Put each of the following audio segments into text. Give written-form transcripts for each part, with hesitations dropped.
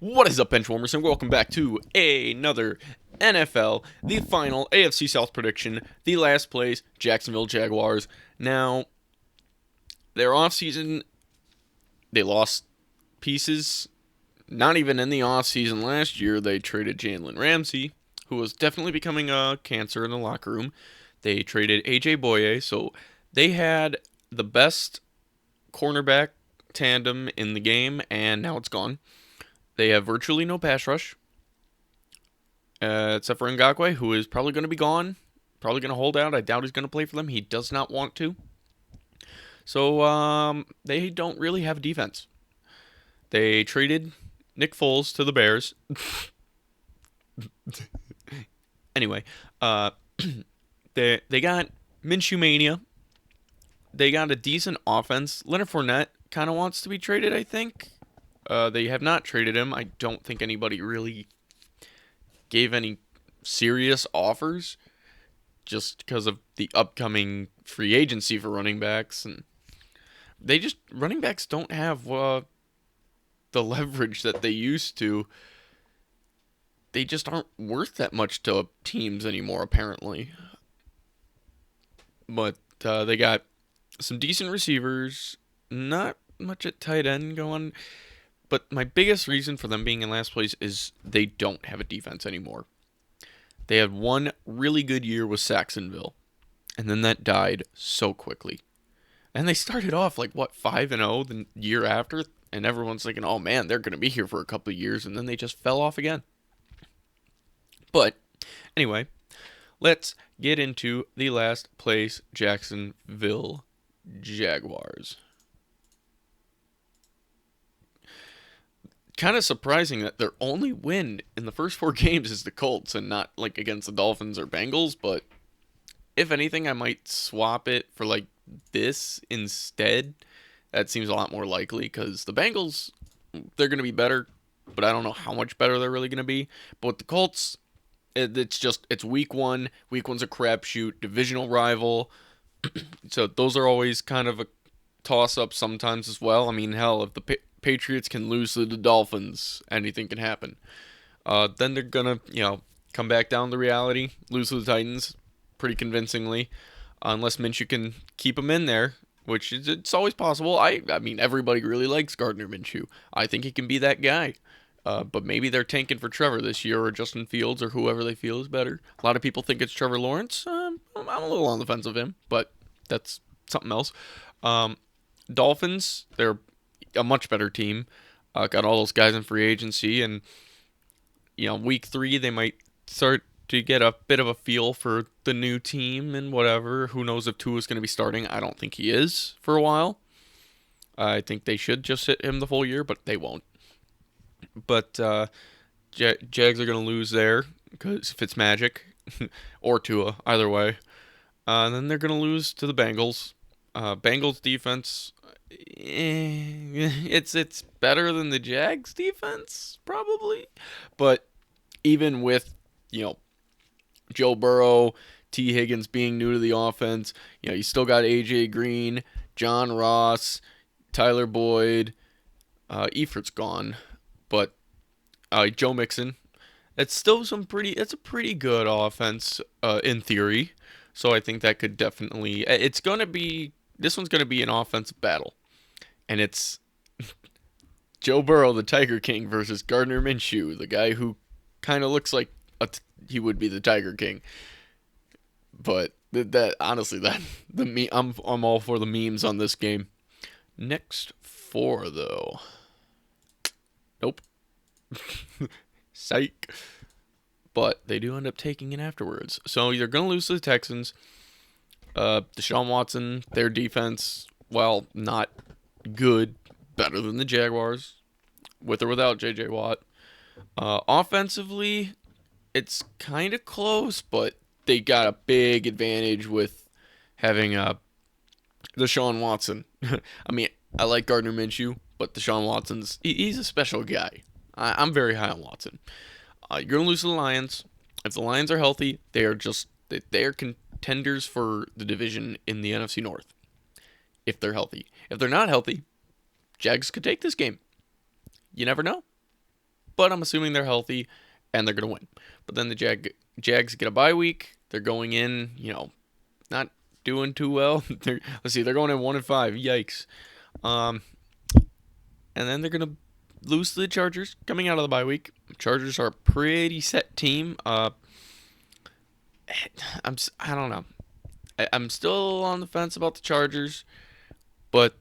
What is up, Benchwarmers, and welcome back to another NFL, the final AFC South prediction, the last place, Jacksonville Jaguars. Now, their offseason, they lost pieces. Not even in the offseason last year, they traded Jalen Ramsey, who was definitely becoming a cancer in the locker room. They traded A.J. Boye, so they had the best cornerback tandem in the game, and now it's gone. They have virtually no pass rush, except for Ngakoue, who is probably going to be gone. Probably going to hold out. I doubt he's going to play for them. He does not want to. So they don't really have a defense. They traded Nick Foles to the Bears. Anyway, they got Minshew Mania. They got a decent offense. Leonard Fournette kind of wants to be traded, I think. They have not traded him. I don't think anybody really gave any serious offers just because of the upcoming free agency for running backs. And running backs don't have the leverage that they used to. They just aren't worth that much to teams anymore, apparently. But they got some decent receivers, not much at tight end going. But my biggest reason for them being in last place is they don't have a defense anymore. They had one really good year with Saxonville, and then that died so quickly. And they started off 5-0 the year after, and everyone's thinking, oh man, they're going to be here for a couple of years, and then they just fell off again. But anyway, let's get into the last place Jacksonville Jaguars. Kind of surprising that their only win in the first 4 games is the Colts and not against the Dolphins or Bengals, but if anything, I might swap it for this instead. That seems a lot more likely because the Bengals, they're going to be better, but I don't know how much better they're really going to be. But with the Colts, it's week 1. Week 1's a crapshoot, divisional rival. So those are always kind of a toss-up sometimes as well. I mean, hell, if the Patriots can lose to the Dolphins, anything can happen. Then they're gonna, come back down to reality, lose to the Titans pretty convincingly, unless Minshew can keep them in there, which it's always possible. I mean, everybody really likes Gardner Minshew. I think he can be that guy. But maybe they're tanking for Trevor this year, or Justin Fields, or whoever they feel is better. A lot of people think it's Trevor Lawrence. I'm a little on the fence of him, but that's something else. Dolphins, they're a much better team. Got all those guys in free agency, and week 3 they might start to get a bit of a feel for the new team and whatever. Who knows if Tua's going to be starting? I don't think he is for a while. I think they should just sit him the full year, but they won't. But Jags are going to lose there because Fitzmagic or Tua, either way. And then they're going to lose to the Bengals. Bengals defense, it's better than the Jags defense, probably. But even with, Joe Burrow, T. Higgins being new to the offense, you still got A.J. Green, John Ross, Tyler Boyd, Effort's gone. But Joe Mixon, it's a pretty good offense in theory. So I think that could definitely, this one's going to be an offensive battle. And it's Joe Burrow, the Tiger King, versus Gardner Minshew, the guy who kind of looks like he would be the Tiger King. But I'm all for the memes on this game. Next 4 though. Nope. Psych. But they do end up taking it afterwards. So you're going to lose to the Texans. Deshaun Watson, their defense, while not good, better than the Jaguars, with or without J.J. Watt. Offensively, it's kind of close, but they got a big advantage with having Deshaun Watson. I mean, I like Gardner Minshew, but Deshaun Watson's he's a special guy. I'm very high on Watson. You're going to lose to the Lions. If the Lions are healthy, they are contenders for the division in the NFC North. If they're healthy. If they're not healthy, Jags could take this game. You never know. but I'm assuming they're healthy and they're going to win. But then the Jags get a bye week. They're going in, not doing too well. Let's see, they're going in 1-5. Yikes. Um, and then they're going to lose to the Chargers coming out of the bye week. Chargers are a pretty set team. I don't know. I'm still on the fence about the Chargers, but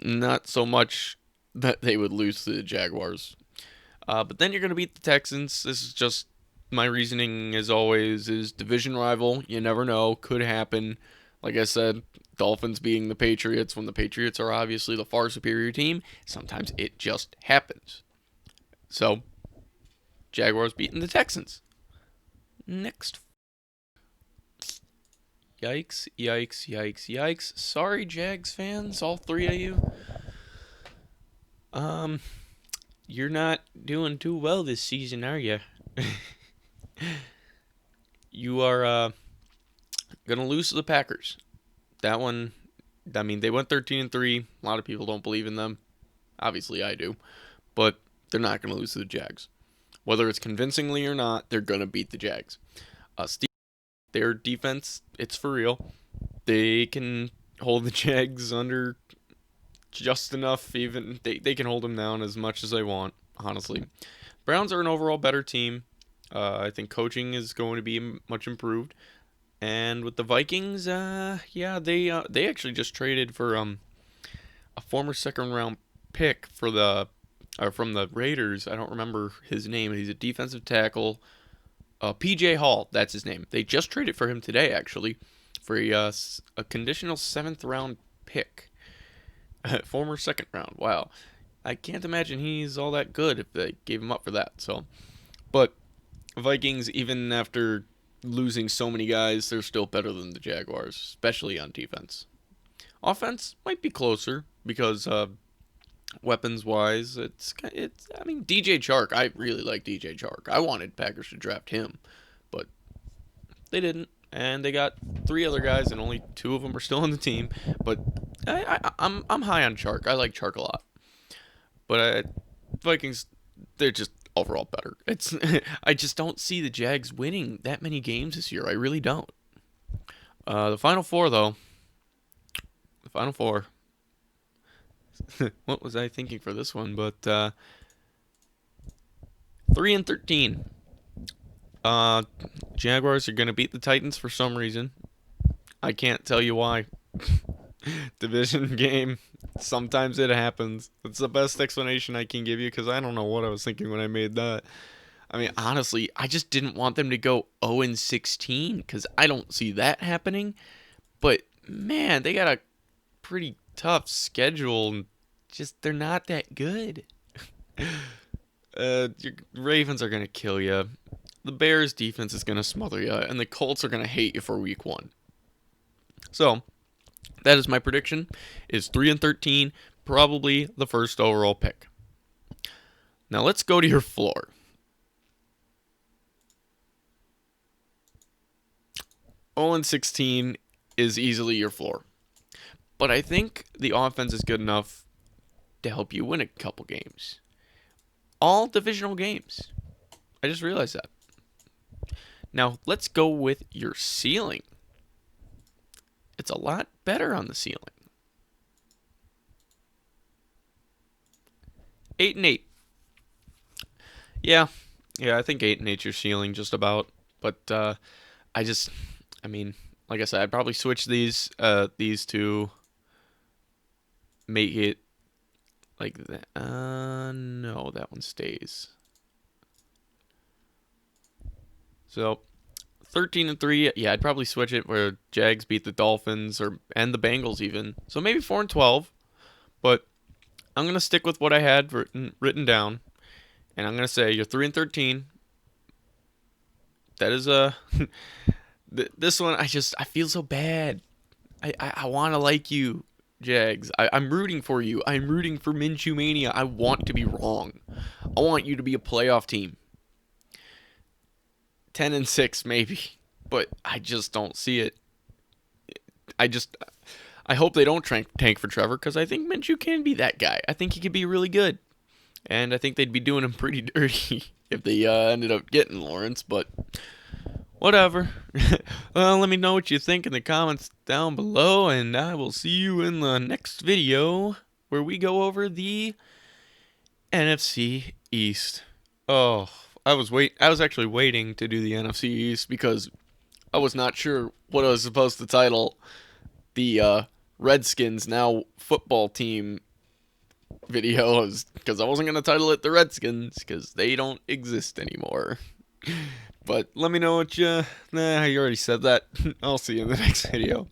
not so much that they would lose to the Jaguars. But then you're going to beat the Texans. This is just my reasoning, as always, is division rival. You never know. Could happen. Like I said, Dolphins being the Patriots, when the Patriots are obviously the far superior team, sometimes it just happens. So, Jaguars beating the Texans. Next. Yikes, yikes, yikes, yikes. Sorry, Jags fans, all three of you. You're not doing too well this season, are you? You are gonna lose to the Packers. That one, I mean, they went 13-3. A lot of people don't believe in them. Obviously, I do, but they're not gonna lose to the Jags. Whether it's convincingly or not, they're gonna beat the Jags. Their defense, it's for real. They can hold the Jags under just enough. Even they can hold them down as much as they want. Honestly, Browns are an overall better team. I think coaching is going to be much improved. And with the Vikings, they actually just traded for a former second round pick from the Raiders. I don't remember his name. He's a defensive tackle. PJ Hall, that's his name. They just traded for him today, actually, for a conditional 7th round pick. Former 2nd round. Wow. I can't imagine he's all that good if they gave him up for that. So, but Vikings, even after losing so many guys, they're still better than the Jaguars, especially on defense. Offense might be closer because weapons wise, it's. I mean, DJ Chark. I really like DJ Chark. I wanted Packers to draft him, but they didn't, and they got 3 other guys, and only 2 of them are still on the team. But I'm high on Chark. I like Chark a lot, but Vikings, they're just overall better. It's I just don't see the Jags winning that many games this year. I really don't. The Final Four, though. The Final Four. What was I thinking for this one? But 3-13. Jaguars are gonna beat the Titans for some reason. I can't tell you why. Division game. Sometimes it happens. It's the best explanation I can give you because I don't know what I was thinking when I made that. I mean, honestly, I just didn't want them to go 0-16 because I don't see that happening. But man, they got a pretty tough schedule. And just they're not that good. Your Ravens are gonna kill you. The Bears defense is gonna smother you, and the Colts are gonna hate you for week 1. So that is my prediction. Is 3-13, probably the first overall pick. Now let's go to your floor. 0-16 is easily your floor. But I think the offense is good enough to help you win a couple games. All divisional games. I just realized that. Now, let's go with your ceiling. It's a lot better on the ceiling. 8-8. Yeah, I think 8-8 your ceiling just about. But I mean, like I said, I'd probably switch these two. Make it like that. No, that one stays. So 13-3, yeah, I'd probably switch it where Jags beat the Dolphins and the Bengals even. So maybe 4-12, but I'm gonna stick with what I had written down, and I'm gonna say you're 3-13. That is this one I feel so bad. I want to like you, Jags. I'm rooting for you. I'm rooting for Minshew Mania. I want to be wrong. I want you to be a playoff team. 10-6 maybe, but I just don't see it. I hope they don't tank for Trevor because I think Minshew can be that guy. I think he could be really good. And I think they'd be doing him pretty dirty if they ended up getting Lawrence, but whatever. Well, let me know what you think in the comments down below, and I will see you in the next video where we go over the NFC East. Oh, I was actually waiting to do the NFC East because I was not sure what I was supposed to title the Redskins now football team videos, because I wasn't going to title it the Redskins because they don't exist anymore. But let me know what you... Nah, you already said that. I'll see you in the next video.